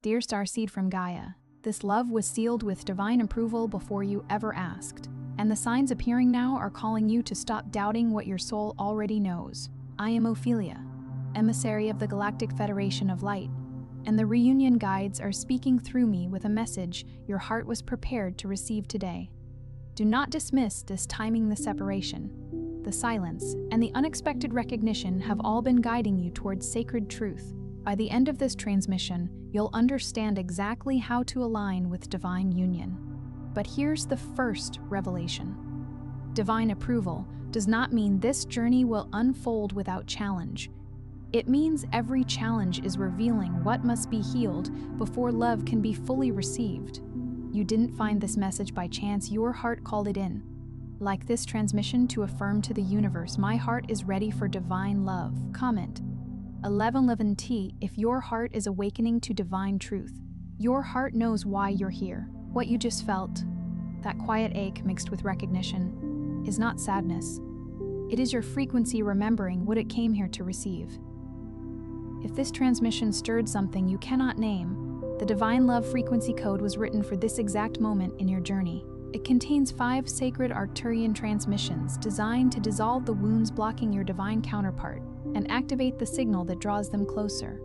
Dear Starseed from Gaia, this love was sealed with divine approval before you ever asked, and the signs appearing now are calling you to stop doubting what your soul already knows. I am Ophelia, emissary of the Galactic Federation of Light, and the reunion guides are speaking through me with a message your heart was prepared to receive today. Do not dismiss this timing the separation. The silence and the unexpected recognition have all been guiding you towards sacred truth. By the end of this transmission, you'll understand exactly how to align with divine union. But here's the first revelation. Divine approval does not mean this journey will unfold without challenge. It means every challenge is revealing what must be healed before love can be fully received. You didn't find this message by chance, your heart called it in. Like this transmission to affirm to the universe, my heart is ready for divine love. Comment 1111T if your heart is awakening to divine truth. Your heart knows why you're here. What you just felt, that quiet ache mixed with recognition, is not sadness. It is your frequency remembering what it came here to receive. If this transmission stirred something you cannot name, the Divine Love frequency code was written for this exact moment in your journey. It contains 5 sacred Arcturian transmissions designed to dissolve the wounds blocking your divine counterpart and activate the signal that draws them closer.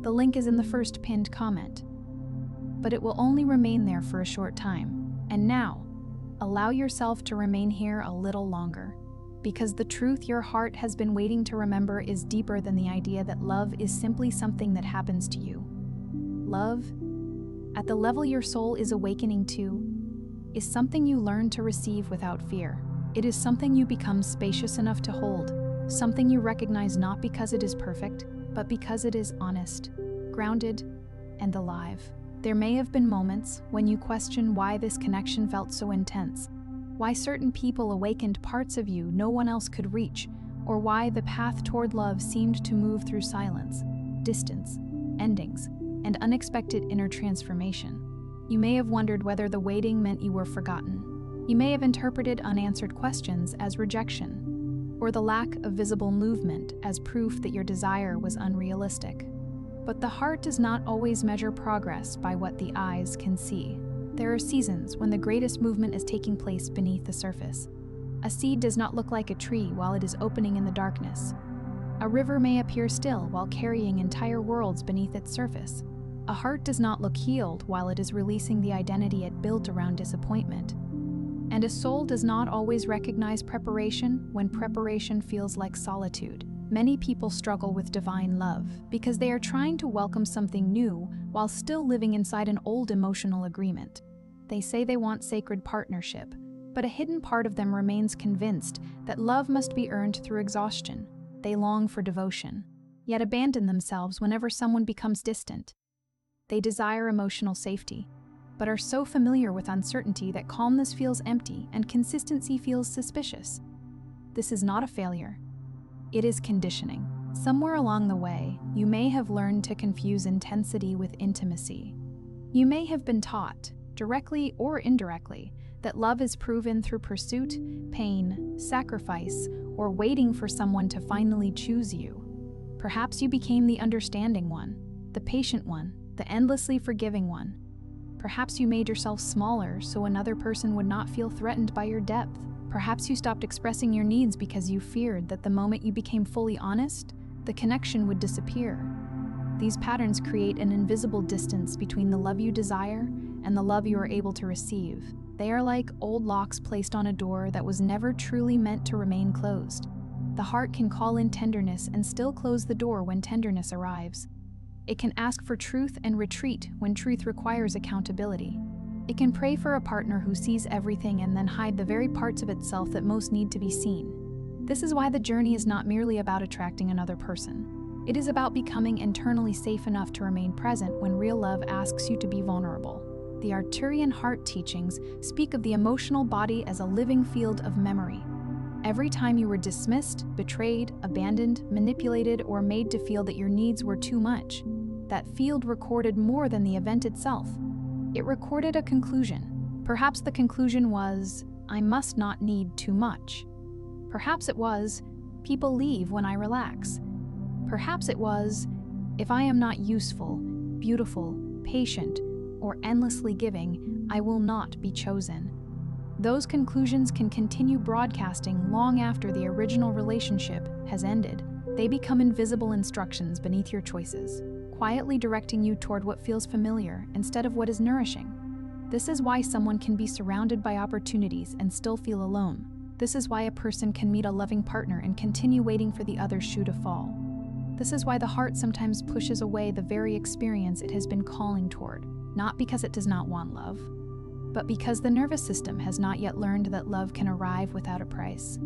The link is in the first pinned comment. But it will only remain there for a short time. And now, allow yourself to remain here a little longer. Because the truth your heart has been waiting to remember is deeper than the idea that love is simply something that happens to you. Love, at the level your soul is awakening to, is something you learn to receive without fear. It is something you become spacious enough to hold, something you recognize not because it is perfect, but because it is honest, grounded, and alive. There may have been moments when you question why this connection felt so intense, why certain people awakened parts of you no one else could reach, or why the path toward love seemed to move through silence, distance, endings, and unexpected inner transformation. You may have wondered whether the waiting meant you were forgotten. You may have interpreted unanswered questions as rejection, or the lack of visible movement as proof that your desire was unrealistic. But the heart does not always measure progress by what the eyes can see. There are seasons when the greatest movement is taking place beneath the surface. A seed does not look like a tree while it is opening in the darkness. A river may appear still while carrying entire worlds beneath its surface. A heart does not look healed while it is releasing the identity it built around disappointment. And a soul does not always recognize preparation when preparation feels like solitude. Many people struggle with divine love because they are trying to welcome something new while still living inside an old emotional agreement. They say they want sacred partnership, but a hidden part of them remains convinced that love must be earned through exhaustion. They long for devotion, yet abandon themselves whenever someone becomes distant. They desire emotional safety, but are so familiar with uncertainty that calmness feels empty and consistency feels suspicious. This is not a failure. It is conditioning. Somewhere along the way, you may have learned to confuse intensity with intimacy. You may have been taught, directly or indirectly, that love is proven through pursuit, pain, sacrifice, or waiting for someone to finally choose you. Perhaps you became the understanding one, the patient one, the endlessly forgiving one. Perhaps you made yourself smaller so another person would not feel threatened by your depth. Perhaps you stopped expressing your needs because you feared that the moment you became fully honest, the connection would disappear. These patterns create an invisible distance between the love you desire and the love you are able to receive. They are like old locks placed on a door that was never truly meant to remain closed. The heart can call in tenderness and still close the door when tenderness arrives. It can ask for truth and retreat when truth requires accountability. It can pray for a partner who sees everything and then hide the very parts of itself that most need to be seen. This is why the journey is not merely about attracting another person. It is about becoming internally safe enough to remain present when real love asks you to be vulnerable. The Arcturian heart teachings speak of the emotional body as a living field of memory. Every time you were dismissed, betrayed, abandoned, manipulated, or made to feel that your needs were too much, that field recorded more than the event itself. It recorded a conclusion. Perhaps the conclusion was, I must not need too much. Perhaps it was, people leave when I relax. Perhaps it was, if I am not useful, beautiful, patient, or endlessly giving, I will not be chosen. Those conclusions can continue broadcasting long after the original relationship has ended. They become invisible instructions beneath your choices, quietly directing you toward what feels familiar instead of what is nourishing. This is why someone can be surrounded by opportunities and still feel alone. This is why a person can meet a loving partner and continue waiting for the other shoe to fall. This is why the heart sometimes pushes away the very experience it has been calling toward, not because it does not want love, but because the nervous system has not yet learned that love can arrive without a price.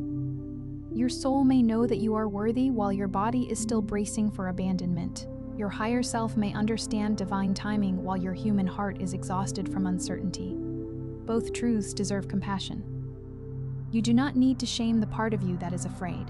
Your soul may know that you are worthy while your body is still bracing for abandonment. Your higher self may understand divine timing while your human heart is exhausted from uncertainty. Both truths deserve compassion. You do not need to shame the part of you that is afraid.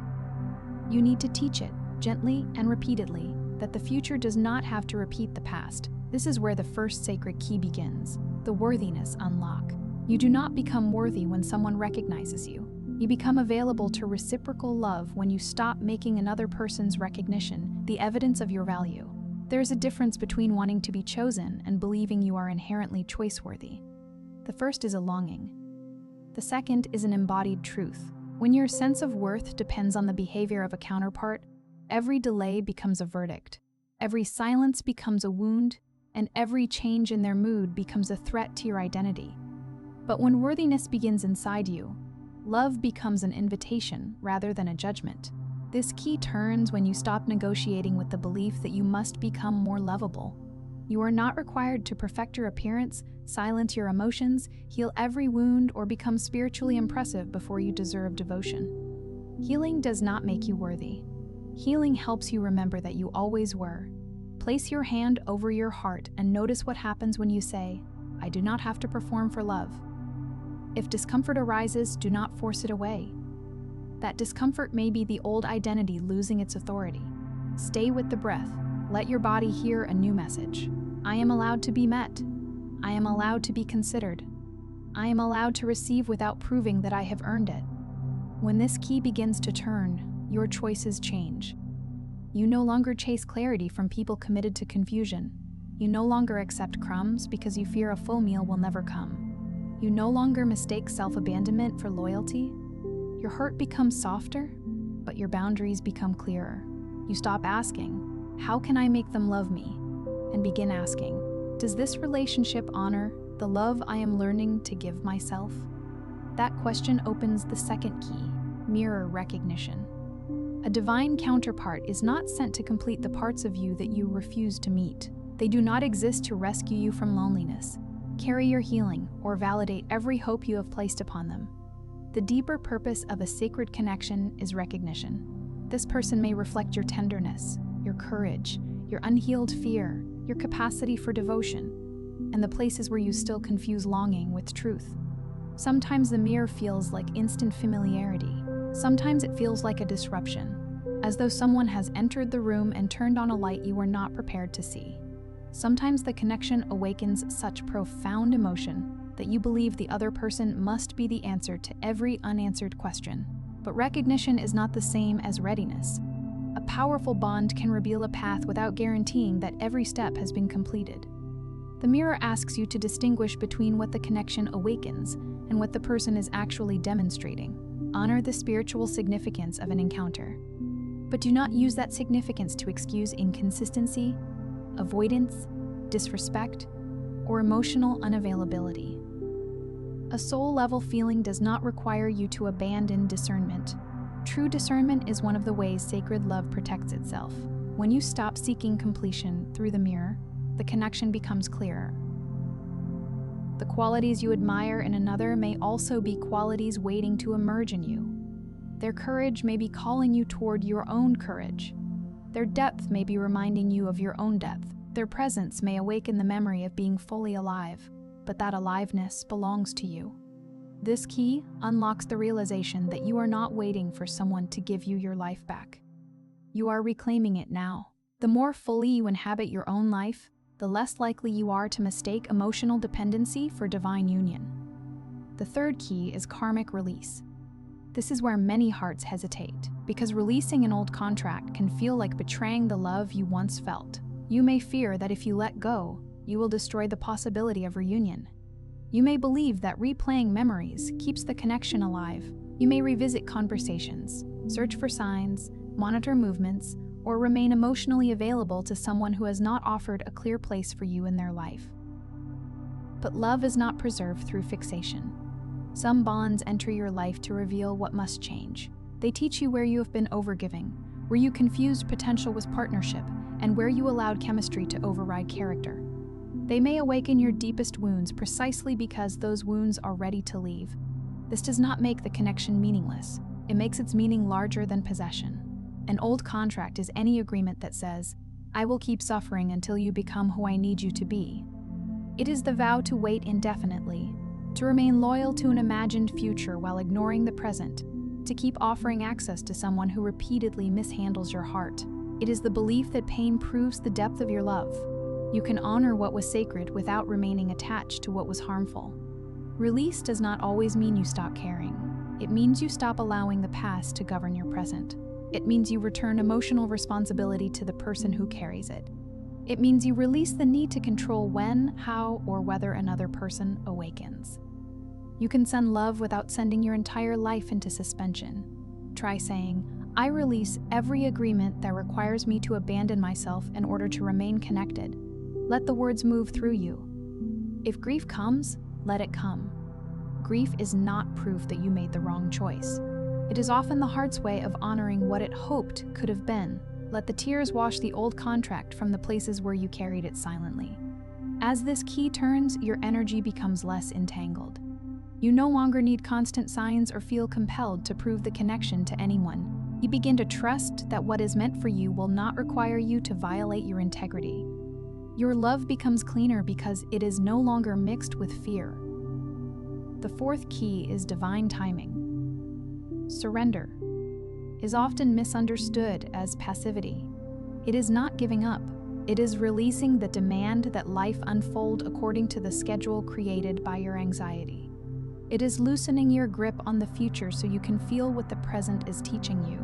You need to teach it, gently and repeatedly, that the future does not have to repeat the past. This is where the first sacred key begins, the worthiness unlock. You do not become worthy when someone recognizes you. You become available to reciprocal love when you stop making another person's recognition the evidence of your value. There is a difference between wanting to be chosen and believing you are inherently choice-worthy. The first is a longing. The second is an embodied truth. When your sense of worth depends on the behavior of a counterpart, every delay becomes a verdict. Every silence becomes a wound, and every change in their mood becomes a threat to your identity. But when worthiness begins inside you, love becomes an invitation rather than a judgment. This key turns when you stop negotiating with the belief that you must become more lovable. You are not required to perfect your appearance, silence your emotions, heal every wound, or become spiritually impressive before you deserve devotion. Healing does not make you worthy. Healing helps you remember that you always were. Place your hand over your heart and notice what happens when you say, I do not have to perform for love. If discomfort arises, do not force it away. That discomfort may be the old identity losing its authority. Stay with the breath. Let your body hear a new message. I am allowed to be met. I am allowed to be considered. I am allowed to receive without proving that I have earned it. When this key begins to turn, your choices change. You no longer chase clarity from people committed to confusion. You no longer accept crumbs because you fear a full meal will never come. You no longer mistake self-abandonment for loyalty. Your heart becomes softer, but your boundaries become clearer. You stop asking, how can I make them love me? And begin asking, does this relationship honor the love I am learning to give myself? That question opens the second key, mirror recognition. A divine counterpart is not sent to complete the parts of you that you refuse to meet. They do not exist to rescue you from loneliness, carry your healing, or validate every hope you have placed upon them. The deeper purpose of a sacred connection is recognition. This person may reflect your tenderness, your courage, your unhealed fear, your capacity for devotion, and the places where you still confuse longing with truth. Sometimes the mirror feels like instant familiarity. Sometimes it feels like a disruption, as though someone has entered the room and turned on a light you were not prepared to see. Sometimes the connection awakens such profound emotion that you believe the other person must be the answer to every unanswered question. But recognition is not the same as readiness. A powerful bond can reveal a path without guaranteeing that every step has been completed. The mirror asks you to distinguish between what the connection awakens and what the person is actually demonstrating. Honor the spiritual significance of an encounter, but do not use that significance to excuse inconsistency, avoidance, disrespect, or emotional unavailability. A soul-level feeling does not require you to abandon discernment. True discernment is one of the ways sacred love protects itself. When you stop seeking completion through the mirror, the connection becomes clearer. The qualities you admire in another may also be qualities waiting to emerge in you. Their courage may be calling you toward your own courage. Their depth may be reminding you of your own depth. Their presence may awaken the memory of being fully alive, but that aliveness belongs to you. This key unlocks the realization that you are not waiting for someone to give you your life back. You are reclaiming it now. The more fully you inhabit your own life, the less likely you are to mistake emotional dependency for divine union. The third key is karmic release. This is where many hearts hesitate, because releasing an old contract can feel like betraying the love you once felt. You may fear that if you let go, you will destroy the possibility of reunion. You may believe that replaying memories keeps the connection alive. You may revisit conversations, search for signs, monitor movements, or remain emotionally available to someone who has not offered a clear place for you in their life. But love is not preserved through fixation. Some bonds enter your life to reveal what must change. They teach you where you have been overgiving, where you confused potential with partnership, and where you allowed chemistry to override character. They may awaken your deepest wounds precisely because those wounds are ready to leave. This does not make the connection meaningless. It makes its meaning larger than possession. An old contract is any agreement that says, "I will keep suffering until you become who I need you to be." It is the vow to wait indefinitely, to remain loyal to an imagined future while ignoring the present, to keep offering access to someone who repeatedly mishandles your heart. It is the belief that pain proves the depth of your love. You can honor what was sacred without remaining attached to what was harmful. Release does not always mean you stop caring. It means you stop allowing the past to govern your present. It means you return emotional responsibility to the person who carries it. It means you release the need to control when, how, or whether another person awakens. You can send love without sending your entire life into suspension. Try saying, "I release every agreement that requires me to abandon myself in order to remain connected." Let the words move through you. If grief comes, let it come. Grief is not proof that you made the wrong choice. It is often the heart's way of honoring what it hoped could have been. Let the tears wash the old contract from the places where you carried it silently. As this key turns, your energy becomes less entangled. You no longer need constant signs or feel compelled to prove the connection to anyone. You begin to trust that what is meant for you will not require you to violate your integrity. Your love becomes cleaner because it is no longer mixed with fear. The fourth key is divine timing. Surrender is often misunderstood as passivity. It is not giving up. It is releasing the demand that life unfold according to the schedule created by your anxiety. It is loosening your grip on the future so you can feel what the present is teaching you.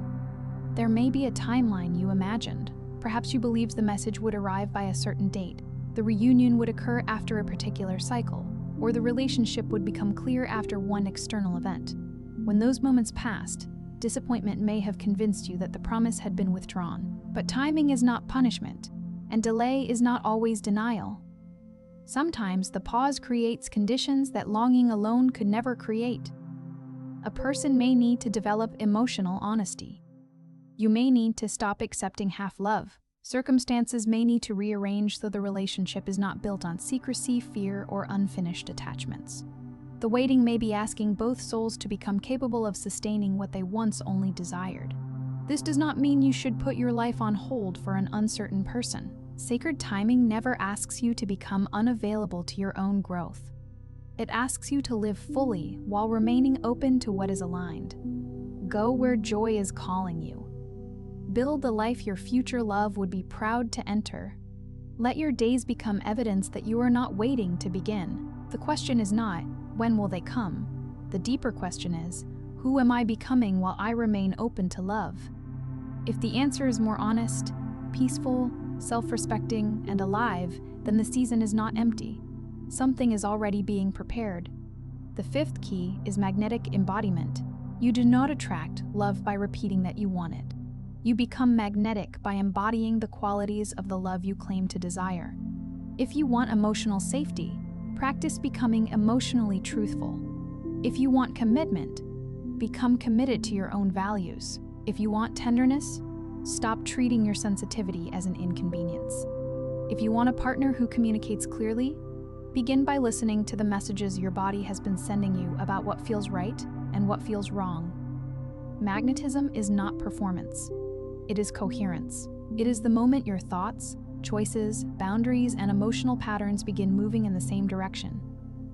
There may be a timeline you imagined. Perhaps you believed the message would arrive by a certain date, the reunion would occur after a particular cycle, or the relationship would become clear after one external event. When those moments passed, disappointment may have convinced you that the promise had been withdrawn. But timing is not punishment, and delay is not always denial. Sometimes the pause creates conditions that longing alone could never create. A person may need to develop emotional honesty. You may need to stop accepting half-love. Circumstances may need to rearrange so the relationship is not built on secrecy, fear, or unfinished attachments. The waiting may be asking both souls to become capable of sustaining what they once only desired. This does not mean you should put your life on hold for an uncertain person. Sacred timing never asks you to become unavailable to your own growth. It asks you to live fully while remaining open to what is aligned. Go where joy is calling you. Build the life your future love would be proud to enter. Let your days become evidence that you are not waiting to begin. The question is not, when will they come? The deeper question is, who am I becoming while I remain open to love? If the answer is more honest, peaceful, self-respecting, and alive, then the season is not empty. Something is already being prepared. The fifth key is magnetic embodiment. You do not attract love by repeating that you want it. You become magnetic by embodying the qualities of the love you claim to desire. If you want emotional safety, practice becoming emotionally truthful. If you want commitment, become committed to your own values. If you want tenderness, stop treating your sensitivity as an inconvenience. If you want a partner who communicates clearly, begin by listening to the messages your body has been sending you about what feels right and what feels wrong. Magnetism is not performance. It is coherence. It is the moment your thoughts, choices, boundaries, and emotional patterns begin moving in the same direction.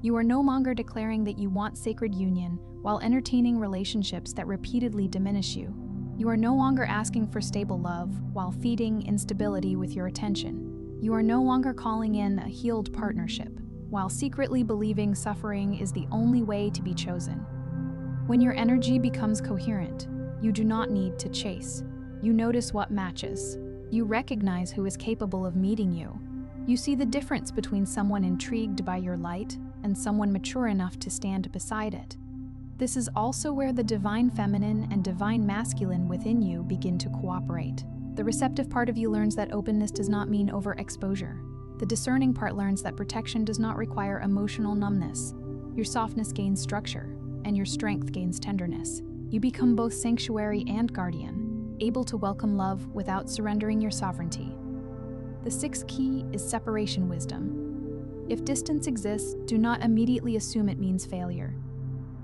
You are no longer declaring that you want sacred union while entertaining relationships that repeatedly diminish you. You are no longer asking for stable love while feeding instability with your attention. You are no longer calling in a healed partnership while secretly believing suffering is the only way to be chosen. When your energy becomes coherent, you do not need to chase. You notice what matches. You recognize who is capable of meeting you. You see the difference between someone intrigued by your light and someone mature enough to stand beside it. This is also where the divine feminine and divine masculine within you begin to cooperate. The receptive part of you learns that openness does not mean overexposure. The discerning part learns that protection does not require emotional numbness. Your softness gains structure, and your strength gains tenderness. You become both sanctuary and guardian, able to welcome love without surrendering your sovereignty. The sixth key is separation wisdom. If distance exists, do not immediately assume it means failure.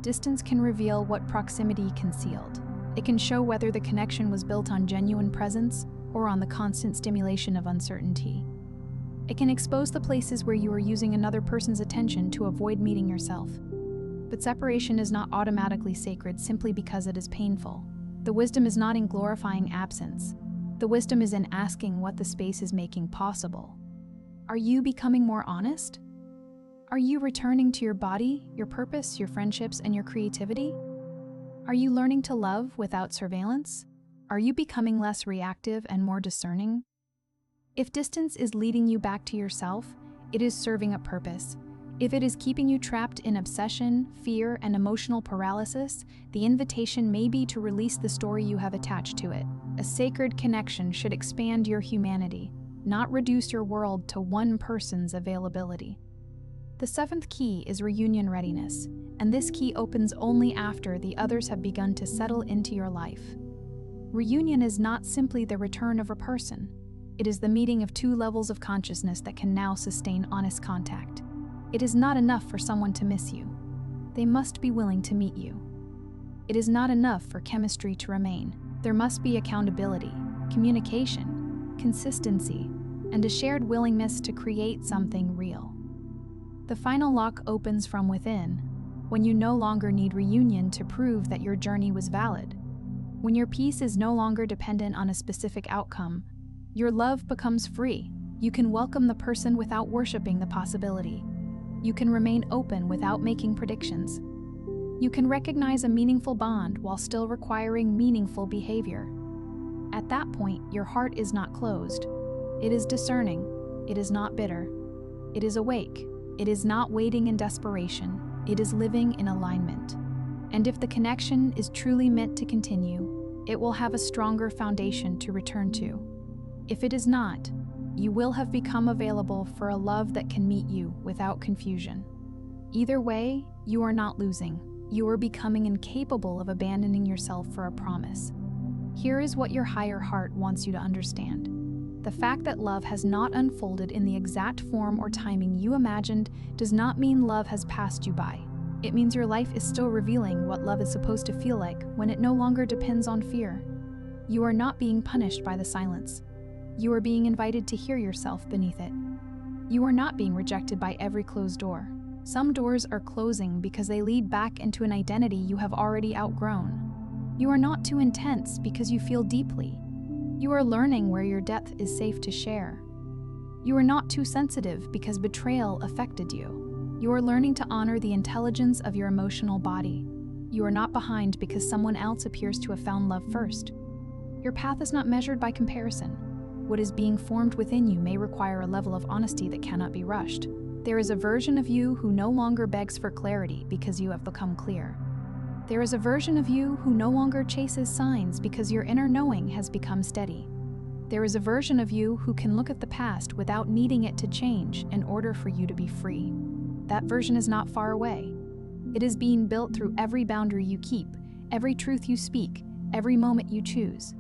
Distance can reveal what proximity concealed. It can show whether the connection was built on genuine presence or on the constant stimulation of uncertainty. It can expose the places where you are using another person's attention to avoid meeting yourself. But separation is not automatically sacred simply because it is painful. The wisdom is not in glorifying absence. The wisdom is in asking what the space is making possible. Are you becoming more honest? Are you returning to your body, your purpose, your friendships, and your creativity? Are you learning to love without surveillance? Are you becoming less reactive and more discerning? If distance is leading you back to yourself, it is serving a purpose. If it is keeping you trapped in obsession, fear, and emotional paralysis, the invitation may be to release the story you have attached to it. A sacred connection should expand your humanity, not reduce your world to one person's availability. The seventh key is reunion readiness, and this key opens only after the others have begun to settle into your life. Reunion is not simply the return of a person. It is the meeting of two levels of consciousness that can now sustain honest contact. It is not enough for someone to miss you. They must be willing to meet you. It is not enough for chemistry to remain. There must be accountability, communication, consistency, and a shared willingness to create something real. The final lock opens from within, when you no longer need reunion to prove that your journey was valid. When your peace is no longer dependent on a specific outcome, your love becomes free. You can welcome the person without worshiping the possibility. You can remain open without making predictions. You can recognize a meaningful bond while still requiring meaningful behavior. At that point, your heart is not closed. It is discerning. It is not bitter. It is awake. It is not waiting in desperation. It is living in alignment. And if the connection is truly meant to continue, it will have a stronger foundation to return to. If it is not, you will have become available for a love that can meet you without confusion. Either way, you are not losing. You are becoming incapable of abandoning yourself for a promise. Here is what your higher heart wants you to understand. The fact that love has not unfolded in the exact form or timing you imagined does not mean love has passed you by. It means your life is still revealing what love is supposed to feel like when it no longer depends on fear. You are not being punished by the silence. You are being invited to hear yourself beneath it. You are not being rejected by every closed door. Some doors are closing because they lead back into an identity you have already outgrown. You are not too intense because you feel deeply. You are learning where your depth is safe to share. You are not too sensitive because betrayal affected you. You are learning to honor the intelligence of your emotional body. You are not behind because someone else appears to have found love first. Your path is not measured by comparison. What is being formed within you may require a level of honesty that cannot be rushed. There is a version of you who no longer begs for clarity because you have become clear. There is a version of you who no longer chases signs because your inner knowing has become steady. There is a version of you who can look at the past without needing it to change in order for you to be free. That version is not far away. It is being built through every boundary you keep, every truth you speak, every moment you choose.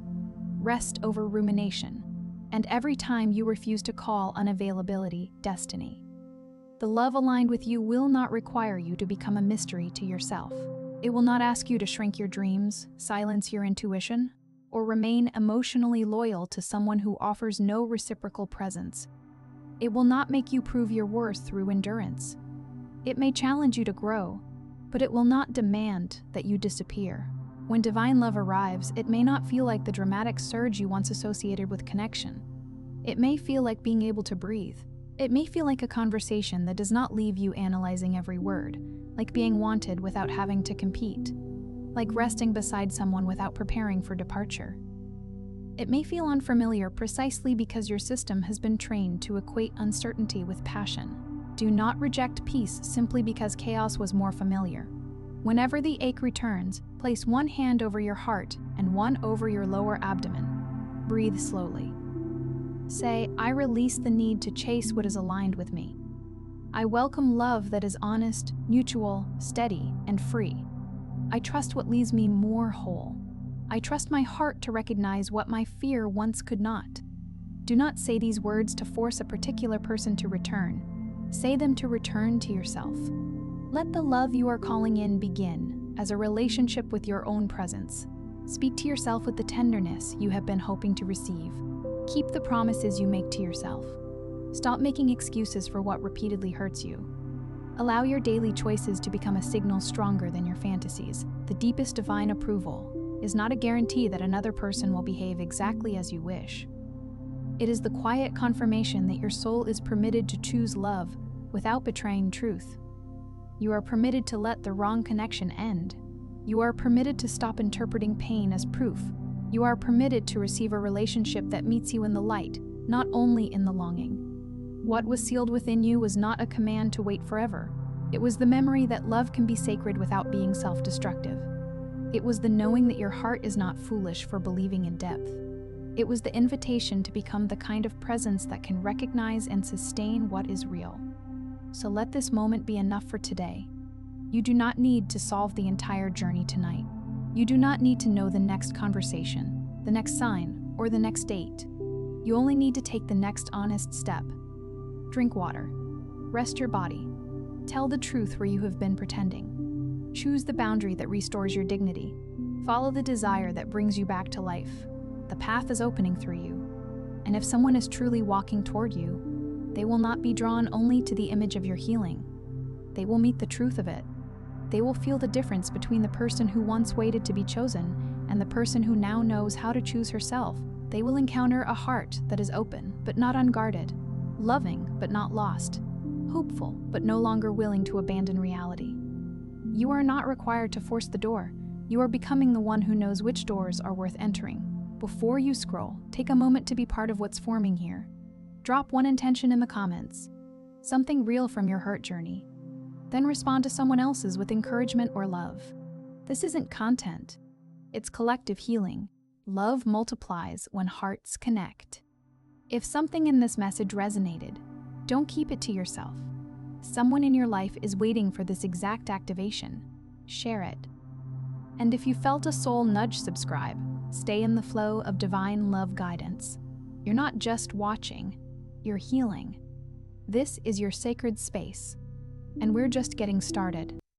Rest over rumination. And every time you refuse to call unavailability destiny. The love aligned with you will not require you to become a mystery to yourself. It will not ask you to shrink your dreams, silence your intuition, or remain emotionally loyal to someone who offers no reciprocal presence. It will not make you prove your worth through endurance. It may challenge you to grow, but it will not demand that you disappear. When divine love arrives, it may not feel like the dramatic surge you once associated with connection. It may feel like being able to breathe. It may feel like a conversation that does not leave you analyzing every word, like being wanted without having to compete, like resting beside someone without preparing for departure. It may feel unfamiliar precisely because your system has been trained to equate uncertainty with passion. Do not reject peace simply because chaos was more familiar. Whenever the ache returns, place one hand over your heart and one over your lower abdomen. Breathe slowly. Say, I release the need to chase what is aligned with me. I welcome love that is honest, mutual, steady, and free. I trust what leaves me more whole. I trust my heart to recognize what my fear once could not. Do not say these words to force a particular person to return. Say them to return to yourself. Let the love you are calling in begin as a relationship with your own presence. Speak to yourself with the tenderness you have been hoping to receive. Keep the promises you make to yourself. Stop making excuses for what repeatedly hurts you. Allow your daily choices to become a signal stronger than your fantasies. The deepest divine approval is not a guarantee that another person will behave exactly as you wish. It is the quiet confirmation that your soul is permitted to choose love without betraying truth. You are permitted to let the wrong connection end. You are permitted to stop interpreting pain as proof. You are permitted to receive a relationship that meets you in the light, not only in the longing. What was sealed within you was not a command to wait forever. It was the memory that love can be sacred without being self-destructive. It was the knowing that your heart is not foolish for believing in depth. It was the invitation to become the kind of presence that can recognize and sustain what is real. So let this moment be enough for today. You do not need to solve the entire journey tonight. You do not need to know the next conversation, the next sign, or the next date. You only need to take the next honest step. Drink water. Rest your body. Tell the truth where you have been pretending. Choose the boundary that restores your dignity. Follow the desire that brings you back to life. The path is opening through you. And if someone is truly walking toward you, they will not be drawn only to the image of your healing. They will meet the truth of it. They will feel the difference between the person who once waited to be chosen and the person who now knows how to choose herself. They will encounter a heart that is open but not unguarded, loving but not lost, hopeful but no longer willing to abandon reality. You are not required to force the door. You are becoming the one who knows which doors are worth entering. Before you scroll, take a moment to be part of what's forming here. Drop one intention in the comments, something real from your hurt journey. Then respond to someone else's with encouragement or love. This isn't content, it's collective healing. Love multiplies when hearts connect. If something in this message resonated, don't keep it to yourself. Someone in your life is waiting for this exact activation. Share it. And if you felt a soul nudge, subscribe. Stay in the flow of divine love guidance. You're not just watching, you're healing. This is your sacred space, and we're just getting started.